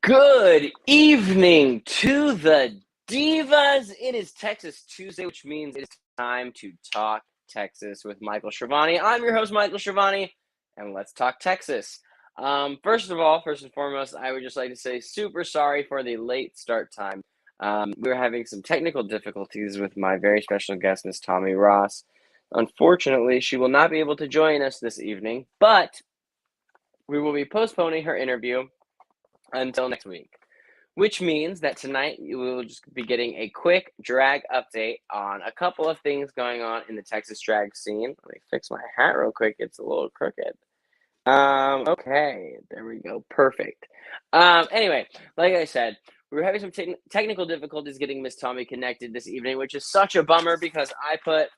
Good evening to the divas. It is Texas Tuesday, which means it's time to talk Texas with Michael Chiavone. I'm your host, Michael Chiavone, and let's talk Texas. First and foremost, I would just like to say super sorry for the late start time. We were having some technical difficulties with my very special guest, Miss Tommie Ross. Unfortunately, she will not be able to join us this evening, but we will be postponing her interview until next week, which means that tonight you will just be getting a quick drag update on a couple of things going on in the Texas drag scene. Let me fix my hat real quick. It's a little crooked. Okay, there we go. Perfect. Anyway, like I said, we were having some technical difficulties getting Miss Tommie connected this evening, which is such a bummer because I put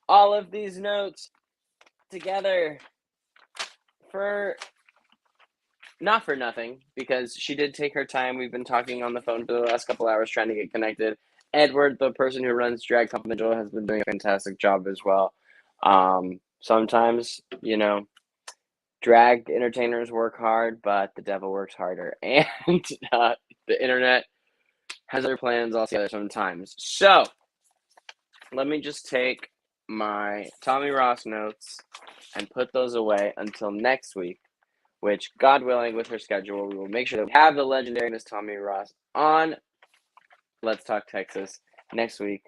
all of these notes together for not for nothing, because she did take her time. We've been talking on the phone for the last couple hours trying to get connected. Edward, the person who runs Drag Confidential, has been doing a fantastic job as well. Sometimes, drag entertainers work hard, but the devil works harder. And the internet has other plans altogether sometimes. So, let me just take my Tommie Ross notes and put those away until next week, which, God willing, with her schedule, we will make sure that we have the legendary Miss Tommie Ross on Let's Talk Texas next week.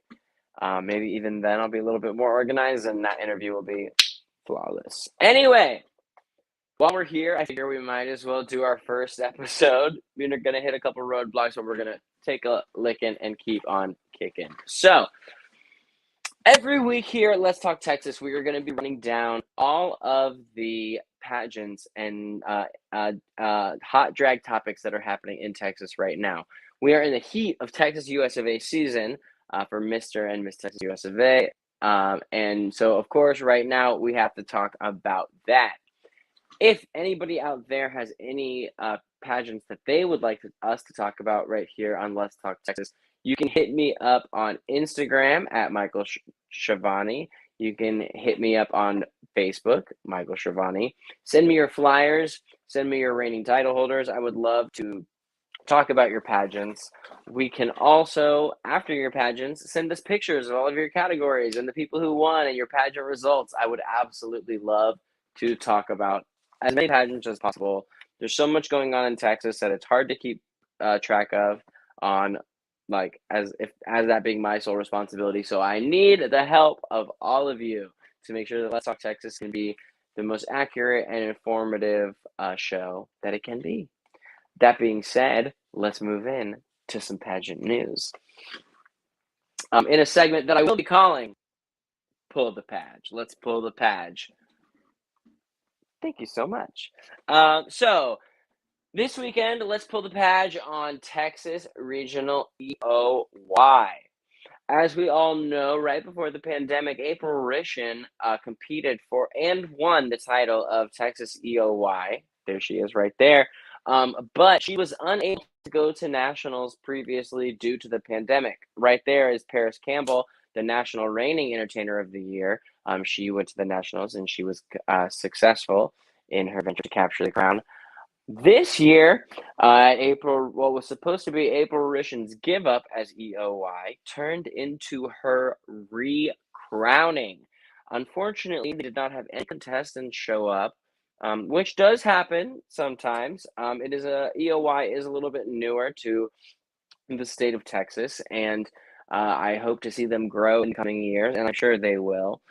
Maybe even then I'll be a little bit more organized and that interview will be flawless. Anyway, while we're here, I figure we might as well do our first episode. We're going to hit a couple roadblocks, but we're going to take a licking and keep on kicking. So, every week here at Let's Talk Texas, we are going to be running down all of the pageants and hot drag topics that are happening in Texas right now. We are in the heat of Texas US of A season for Mr. and Miss Texas US of A. And so, of course, right now we have to talk about that. If anybody out there has any pageants that they would like us to talk about right here on Let's Talk Texas, you can hit me up on Instagram at Michael Chiavone. You can hit me up on Facebook, Michael Chiavone. Send me your flyers. Send me your reigning title holders. I would love to talk about your pageants. We can also, after your pageants, send us pictures of all of your categories and the people who won and your pageant results. I would absolutely love to talk about as many pageants as possible. There's so much going on in Texas that it's hard to keep track of on as that being my sole responsibility. So I need the help of all of you to make sure that Let's Talk Texas can be the most accurate and informative show that it can be. That being said, let's move in to some pageant news. In a segment that I will be calling Pull the Page. Let's pull the page. Thank you so much. So this weekend, let's pull the page on Texas Regional EOY. As we all know, right before the pandemic, April Rishin competed for and won the title of Texas EOY. There she is right there. But she was unable to go to nationals previously due to the pandemic. Right there is Paris Campbell, the national reigning entertainer of the year. She went to the nationals and she was successful in her venture to capture the crown. This year, what was supposed to be April Rishin's give up as EOY turned into her re-crowning. Unfortunately, they did not have any contestants show up, which does happen sometimes. EOY is a little bit newer to the state of Texas, and I hope to see them grow in the coming years, and I'm sure they will.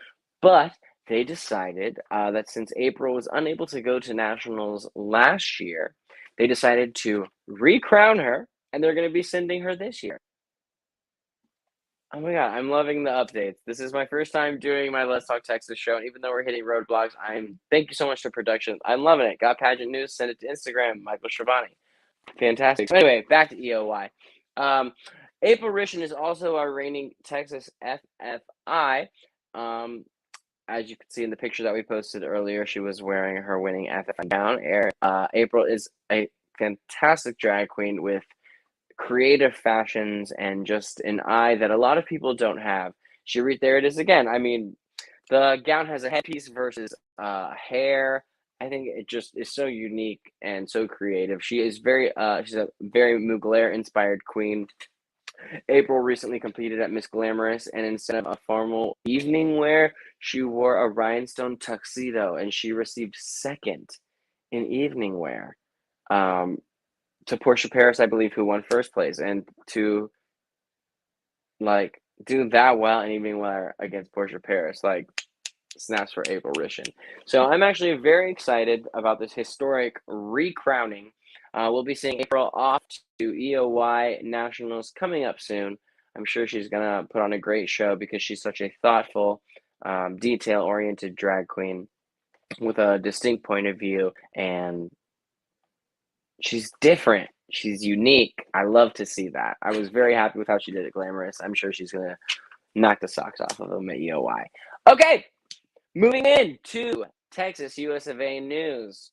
But they decided that since April was unable to go to nationals last year, they decided to re-crown her, and they're going to be sending her this year. Oh my God, I'm loving the updates. This is my first time doing my Let's Talk Texas show, and even though we're hitting roadblocks, thank you so much to production. I'm loving it. Got pageant news, send it to Instagram, Michael Chiavone. Fantastic. So anyway, back to EOY. April Rishin is also our reigning Texas FFI. As you can see in the picture that we posted earlier, she was wearing her winning FFI gown. April is a fantastic drag queen with creative fashions and just an eye that a lot of people don't have. There it is again. I mean, the gown has a headpiece versus hair. I think it just is so unique and so creative. She is she's a very Mugler inspired queen. April recently competed at Miss Glamorous, and instead of a formal evening wear, she wore a rhinestone tuxedo, and she received second in evening wear to Portia Paris, I believe, who won first place. And to like do that well in evening wear against Portia Paris, like snaps for April Rishin. So I'm actually very excited about this historic recrowning. We'll be seeing April off to EOY Nationals coming up soon. I'm sure she's going to put on a great show because she's such a thoughtful, detail-oriented drag queen with a distinct point of view, and she's different. She's unique. I love to see that. I was very happy with how she did it Glamorous. I'm sure she's going to knock the socks off of them at EOY. Okay, moving in to Texas US of A news.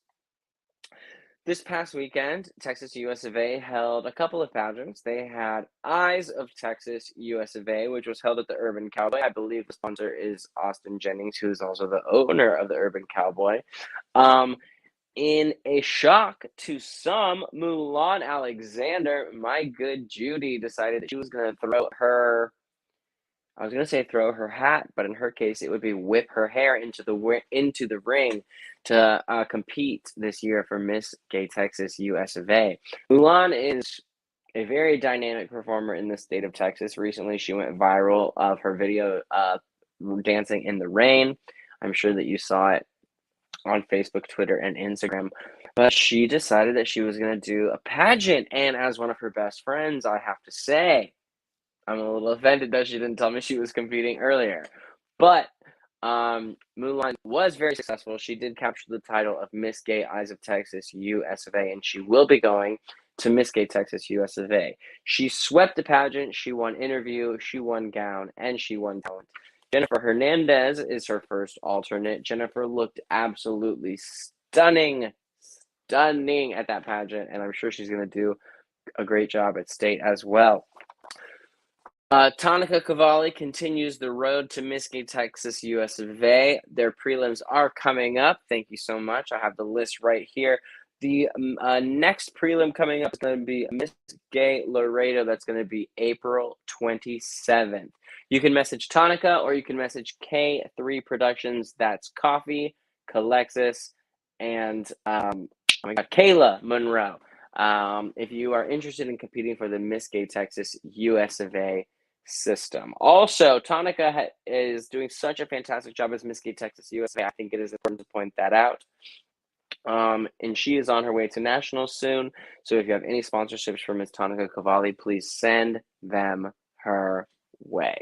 This past weekend, Texas US of A held a couple of pageants. They had Eyes of Texas US of A, which was held at the Urban Cowboy. I believe the sponsor is Austin Jennings, who is also the owner of the Urban Cowboy. In a shock to some, Mulan Alexander, my good Judy, decided that she was going to throw her, I was going to say throw her hat, but in her case, it would be whip her hair into the ring to compete this year for Miss Gay Texas US of A. Mulan is a very dynamic performer in the state of Texas. Recently, she went viral of her video dancing in the rain. I'm sure that you saw it on Facebook, Twitter, and Instagram. But she decided that she was going to do a pageant. And as one of her best friends, I have to say, I'm a little offended that she didn't tell me she was competing earlier. But Mulan was very successful. She did capture the title of Miss Gay Eyes of Texas US of A, and she will be going to Miss Gay Texas US of A. She swept the pageant. She won interview, she won gown, and she won talent. Jennifer Hernandez is her first alternate. Jennifer looked absolutely stunning at that pageant, and I'm sure she's going to do a great job at state as well. Tonica Cavalli continues the road to Miss Gay Texas US of A. Their prelims are coming up. Thank you so much. I have the list right here. The next prelim coming up is going to be Miss Gay Laredo. That's going to be April 27th. You can message Tonica or you can message K3 Productions. That's Coffee, Calexis, and Kayla Monroe. If you are interested in competing for the Miss Gay Texas US of A system. Also, Tonica is doing such a fantastic job as Miss Gay Texas US of A. I think it is important to point that out. And she is on her way to nationals soon. So if you have any sponsorships for Miss Tonica Cavalli, please send them her way.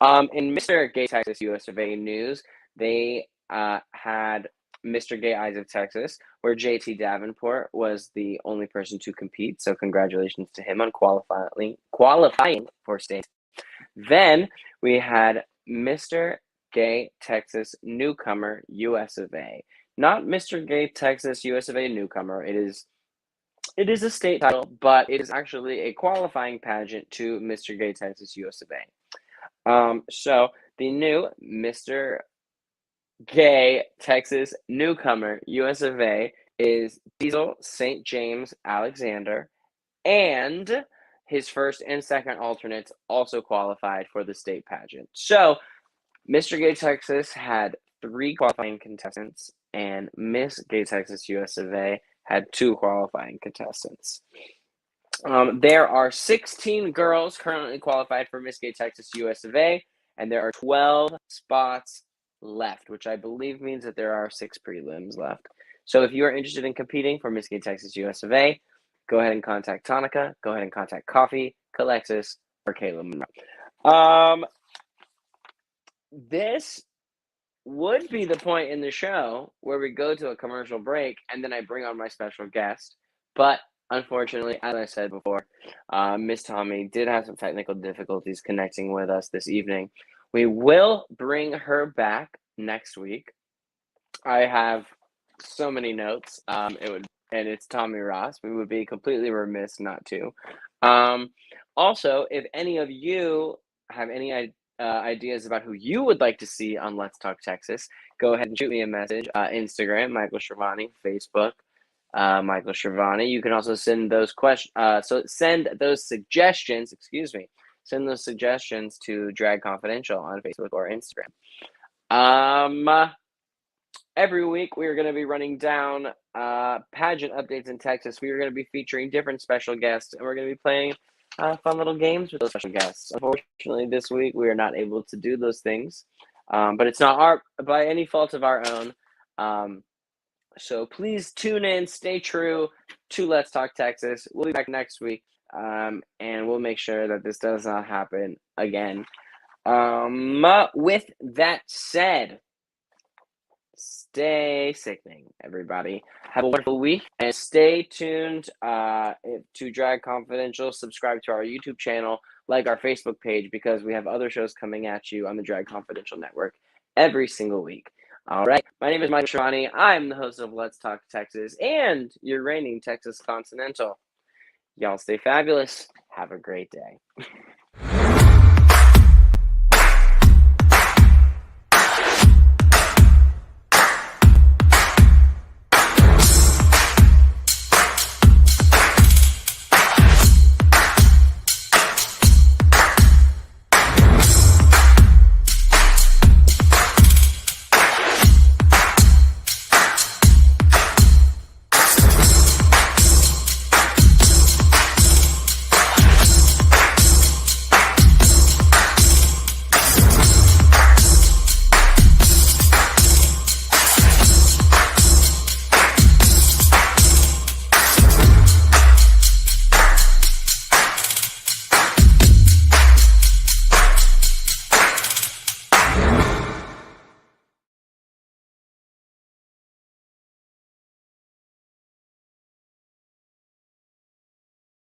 In Mr. Gay Texas US of A news, they had Mr. Gay Eyes of Texas, where JT Davenport was the only person to compete. So congratulations to him on qualifying for state. Then we had Mr. Gay Texas Newcomer US of A. Not Mr. Gay Texas US of A Newcomer. It is a state title, but it is actually a qualifying pageant to Mr. Gay Texas US of A. So the new Mr. Gay Texas Newcomer US of A is Diesel St. James Alexander, and his first and second alternates also qualified for the state pageant. So Mr. Gay Texas had 3 qualifying contestants, and Miss Gay Texas US of A had 2 qualifying contestants. There are 16 girls currently qualified for Miss Gay Texas US of A, and there are 12 spots left, which I believe means that there are 6 prelims left. So if you are interested in competing for Miss Gay Texas US of A, go ahead and contact Tonica, go ahead and contact Coffee, Calexis, or Kayla Monroe. This would be the point in the show where we go to a commercial break and then I bring on my special guest. But unfortunately, as I said before, Miss Tommie did have some technical difficulties connecting with us this evening. We will bring her back next week. I have so many notes. And it's Tommie Ross. We would be completely remiss not to. Also, if any of you have any ideas about who you would like to see on Let's Talk Texas, go ahead and shoot me a message. Instagram, Michael Chiavone. Facebook, Michael Chiavone. You can also send those send those suggestions. Send those suggestions to Drag Confidential on Facebook or Instagram. Every week we are going to be running down pageant updates in Texas. We are going to be featuring different special guests, and we're going to be playing fun little games with those special guests. Unfortunately, this week we are not able to do those things, but it's not by any fault of our own. So please tune in, stay true to Let's Talk Texas. We'll be back next week, and we'll make sure that this does not happen again. With that said, stay sickening, everybody. Have a wonderful week, and stay tuned to Drag Confidential. Subscribe to our YouTube channel, like our Facebook page, because we have other shows coming at you on the Drag Confidential Network every single week. All right, my name is Michael Chiavone. I'm the host of Let's Talk Texas and your reigning Texas Continental. Y'all stay fabulous. Have a great day.